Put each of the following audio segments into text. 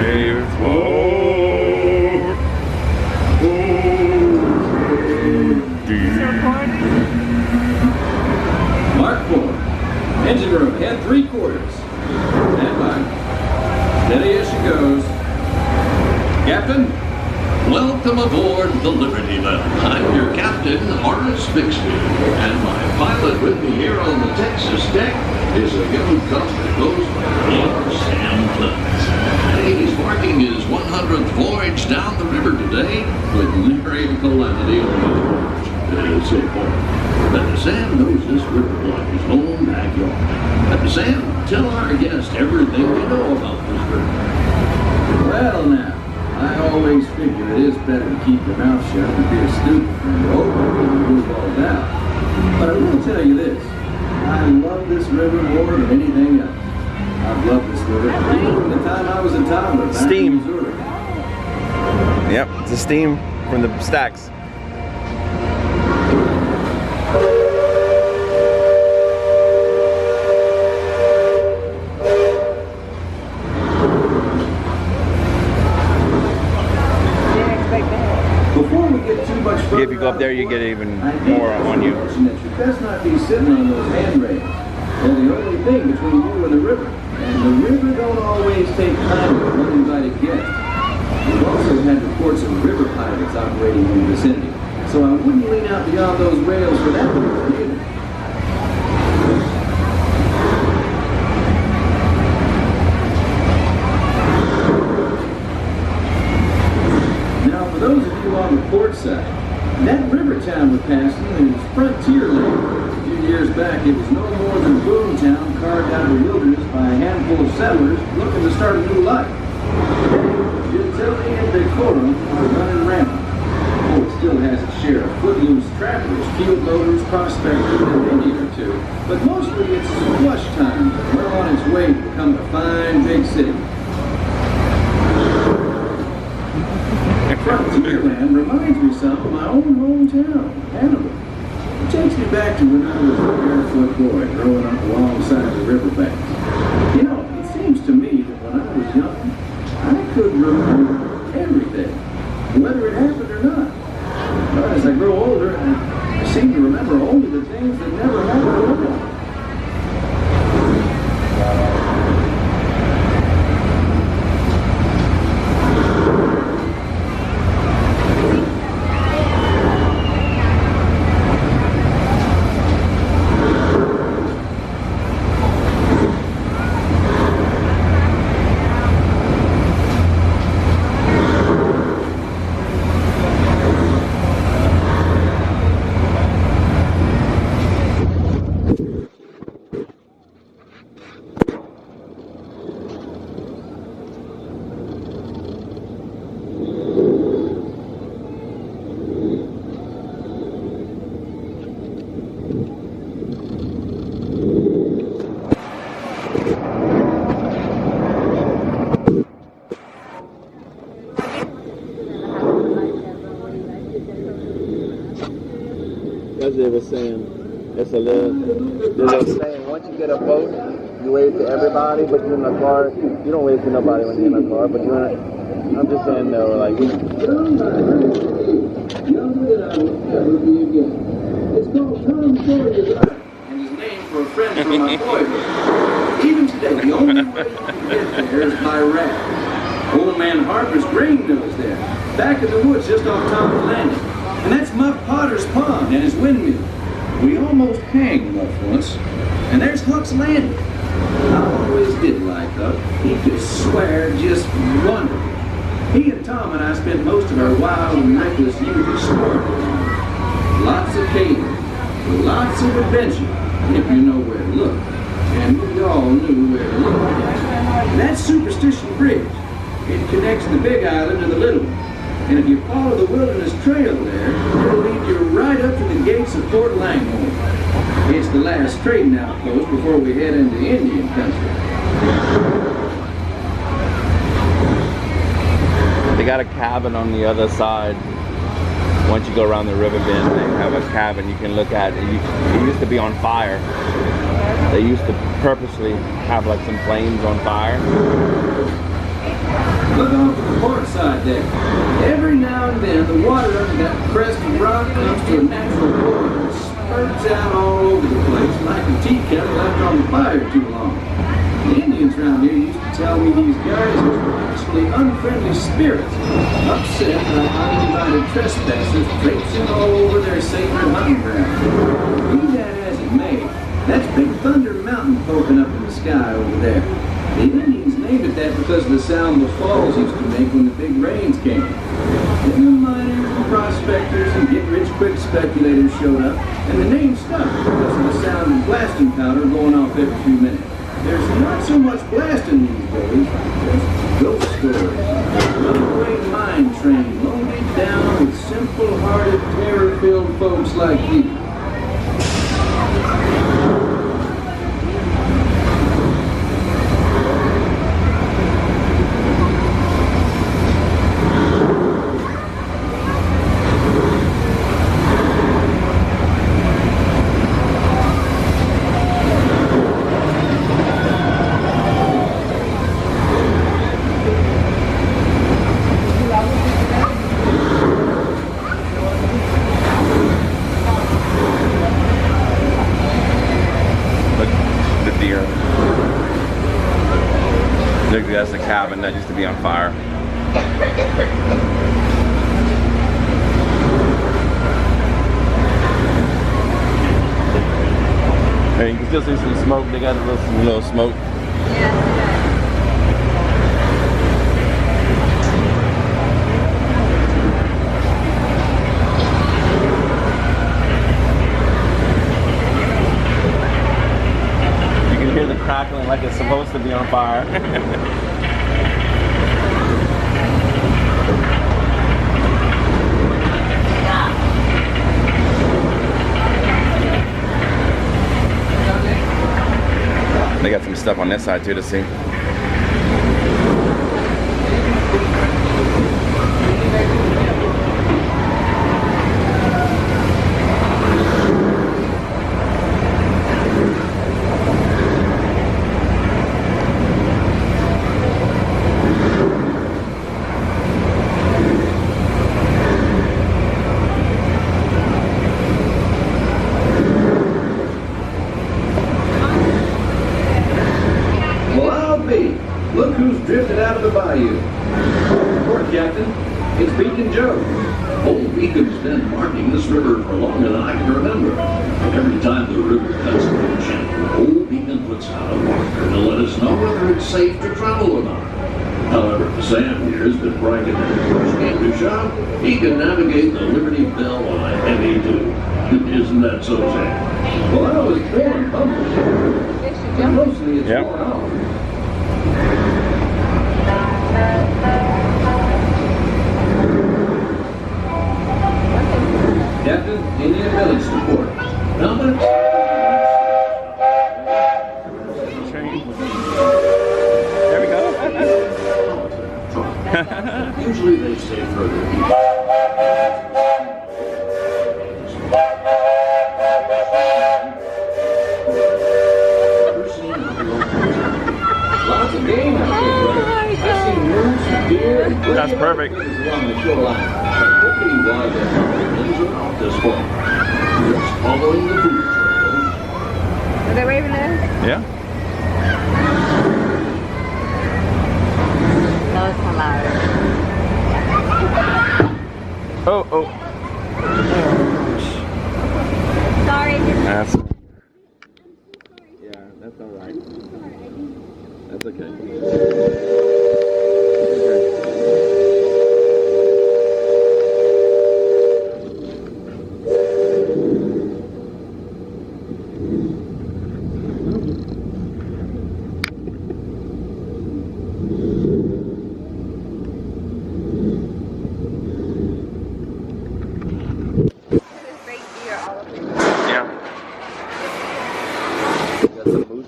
Mark 4. Engine room, head 3/4. Stand by. Steady as she goes. Captain? Welcome aboard the Liberty Bell. I'm your captain, Horace Bixby, and my pilot with me here on the Texas deck is a young cub that goes by the name of Sam Clemens. He's marking his 100th voyage down the river today with nary a calamity on his voyage so far. But Sam knows this river like his own backyard. Sam, tell our guest everything you know about this river. Well now, I always figure it is better to keep your mouth shut and be a student than to open it and move all down. But I will tell you this, I love this river more than anything else. I've loved this river even from the time I was a toddler back Steam. in Missouri. Yep, it's the steam from the stacks. If you go up there, you get even more on you. You best not be sitting on those handrails. They're the only thing between you and the river. And the river don't always take kindly to uninvited guests. We've also had reports of river pirates operating in the vicinity. So I wouldn't lean out beyond those rails for that reason either. Now, for those of you on the port side, that river town we're passing is Frontier Lake. A few years back, it was no more than a boom town carved out of the wilderness by a handful of settlers looking to start a new life. Utility and decorum are running rampant. Oh, it still has its share of footloose trappers, field loaders, prospectors, and Indian or two, but mostly it's flush time, well on its way to becoming a fine big city. Frontierland reminds me some of my own hometown, Hannibal. It takes me back to when I was a barefoot boy growing up alongside the riverbanks. You know, it seems to me that when I was young, I could remember everything, whether it happened or not. But as I grow older, I seem to remember only the things that never happened at all. As they were saying, it's a little saying, once you get a boat, you wave to everybody, but you're in the car. You don't wave to nobody when you're in the car, but you're in a, I'm just saying though, like. It's called Tom Sawyer's Island, and his name for a friend from my boyhood. Even today, the only way you can get there is by raft. Old man Harper's grain mill is there, back in the woods just off Tom's Landing. And that's Muff Potter's pond and his windmill. We almost hanged Muff once. And there's Huck's Landing. I always did like Huck. He could swear just wonderful. He and Tom and I spent most of our wild and reckless youth exploring around. Lots of caving, lots of adventure, if you know where to look. And we all knew where to look. That's Superstition Bridge. It connects the big island to the little one. And if you follow the wilderness trail there, it'll lead you right up to the gates of Fort Langhorne. It's the last trading outpost before we head into Indian country. They got a cabin on the other side. Once you go around the river bend, they have a cabin you can look at. It used to be on fire. They used to purposely have like some flames on fire. the water under that crest of rock comes to a natural boil and spurts out all over the place like a tea kettle left on the fire too long. The Indians around here used to tell me these guys were actually unfriendly spirits, upset by uninvited trespassers traipsing all over their sacred hunting ground. Be that as it may, that's Big Thunder Mountain poking up in the sky over there. The Indians named it that because of the sound the falls used to make when the big rains came. Then the miners and prospectors and get-rich-quick speculators showed up, and the name stuck because of the sound of blasting powder going off every few minutes. There's not so much blasting these days, there's ghost stories. Runaway mine train loaded down with simple-hearted, terror-filled folks like you. That's the cabin that used to be on fire. Hey, you can still see some smoke. They got some little smoke. You can hear the crackling like it's supposed to be on fire. They got some stuff on this side too to see. Look who's drifted out of the bayou. Report, Captain. It's Beacon Joe. Old Beacon's been marking this river for longer than I can remember. Every time the river cuts through the channel, Old Beacon puts out a marker to let us know whether it's safe to travel or not. However, the Sam here has been bragging that if push came to shove, he can navigate the Liberty Bell on a heavy tube. Isn't that so, Sam? Well, I was born bumpers here, and mostly it's worn off. Captain, Indian Village support. Number There we go. Usually they stay further east. Lots of game out here, brother. I've seen moose, deer, and That's perfect. along the shoreline. Pretty wide At this point, just following the food trails. Are they waving at us? Yeah. No, it's hilarious. Oh. Sorry. That's. Yeah, that's all right. That's okay.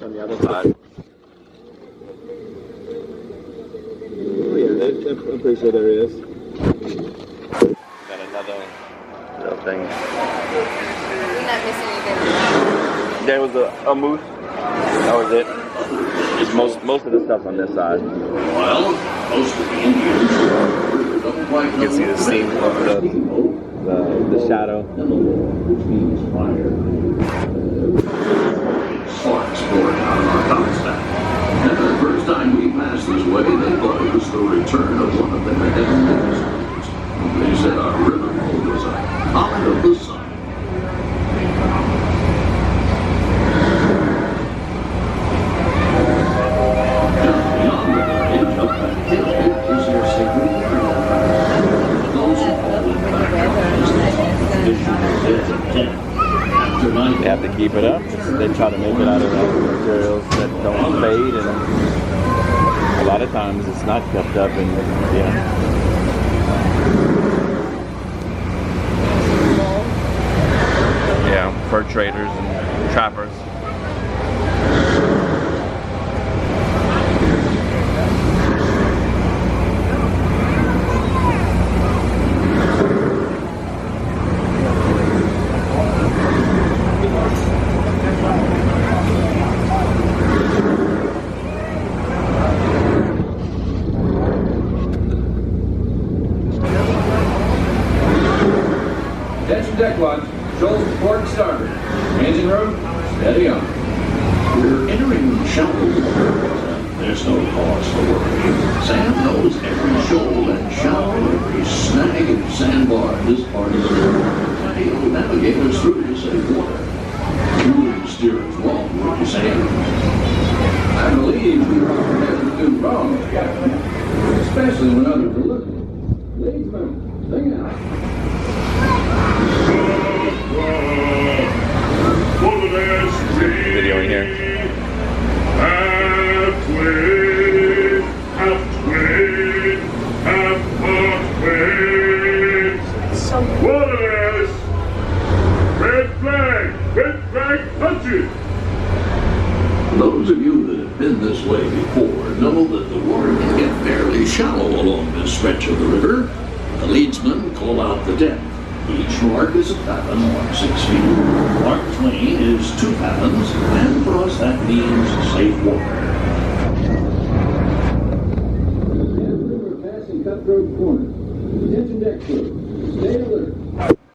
On the other side. Oh yeah, I'm pretty sure there is. Got another little thing. We're not missing anything. There was a moose. That was it. Just most of the stuff on this side. Well, most of the Indians don't quite know can see the steam of the shadow. Sparks pouring out of our cobstack. And the first time we passed this way, they thought it was the return of one of their heavenly. They said our riverboat was a comet of the sun. Just beyond the village, up that hill, is their sacred burial ground. Those who fall in back after night. They have to keep it up. They try to make it out of materials that don't fade, and a lot of times it's not kept up, and fur traders and trappers. Attention deck watch. Shoals to port and starboard. Engine room, steady on. We're entering shallow water. There's no cause for worry. Sam knows every shoal and shallow, every snag and sandbar in this part of the world. And he'll navigate us through to safe water. You wouldn't steer us wrong, would you, Sam? I believe we won't never do wrong, Captain. Especially when others are looking. Leadsman, sing out. Video in here. Half twin, half twin, half twin. Waters! Red flag punches! Those of you that have been this way before know that the water can get fairly shallow along this stretch of the river. The leadsmen call out the depth. Each mark is a fathom or 6 feet. Mark Twain is 2 fathoms, and for us that means safe water. We're passing Cutthroat Corner. Attention deck crew. Stay alert.